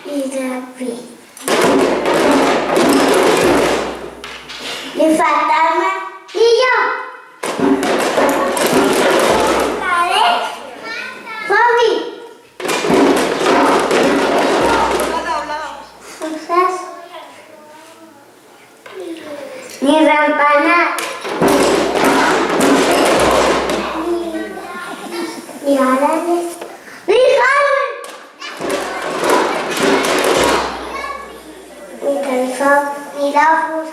y David. Mi fantasma y yo. ¿Vale? Bobby. Mi campana. Mi Alan. Mi Carmen. Mi calzón. Mi Dafus.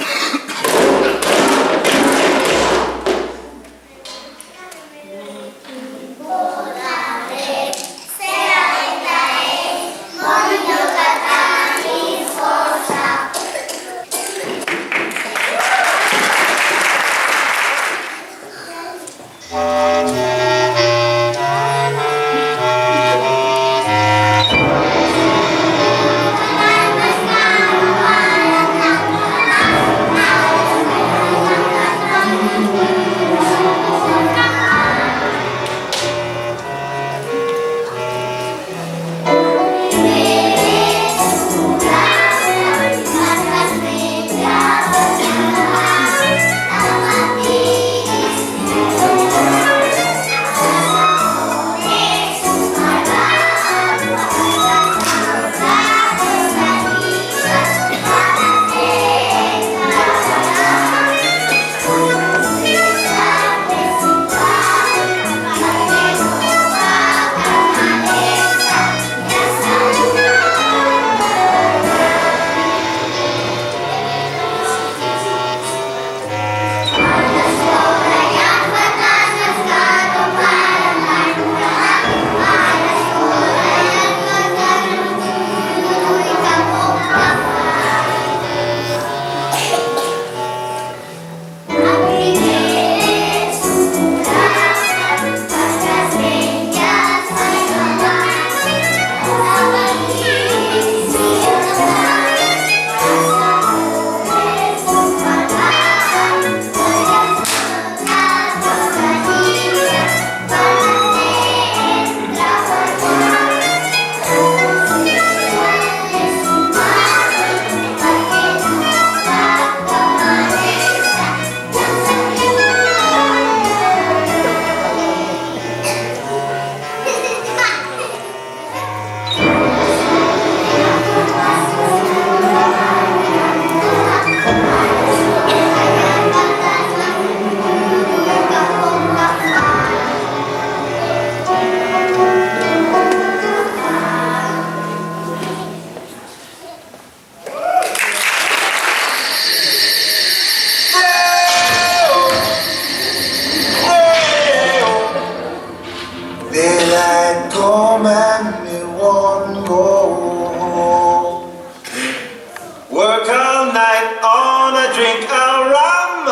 Work all night on a drink of rum.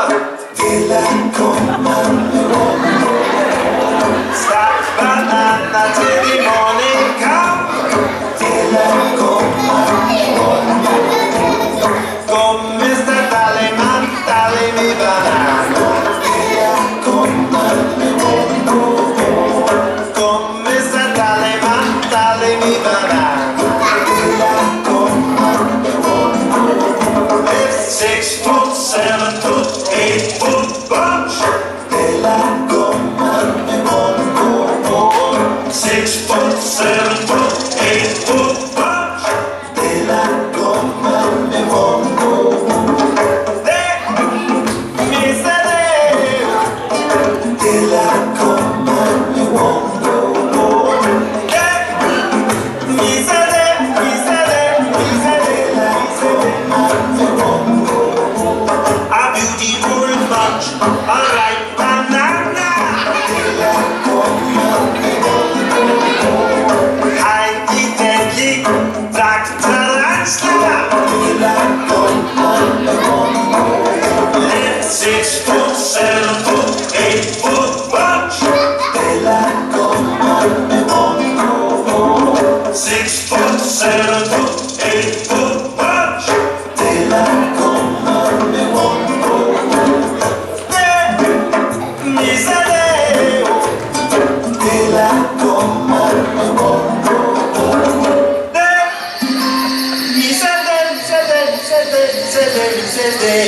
Daylight come and we won't go. Stop banana till the morning come. Daylight come and we won't go. Come Mr. Tallyman, tally me banana. Daylight come and we won't go. Come Mr. Tallyman, tally me banana. Daylight come and we won't go. It's 6 foot, 7 foot, 8 foot bunch. Daylight come and we won't go. 6 foot, 7 foot, 8 foot bunch. Daylight come and we won't go. Daylight come and we won't go. A beautiful bunch, a ripe banana. Highly deadly black tarantula. Left 6 foot, 7 foot, 8 foot bunch. 6 foot, 7 foot, 8 foot bunch. Daylight come and we won't go. Daylight come and we won't go. dulces de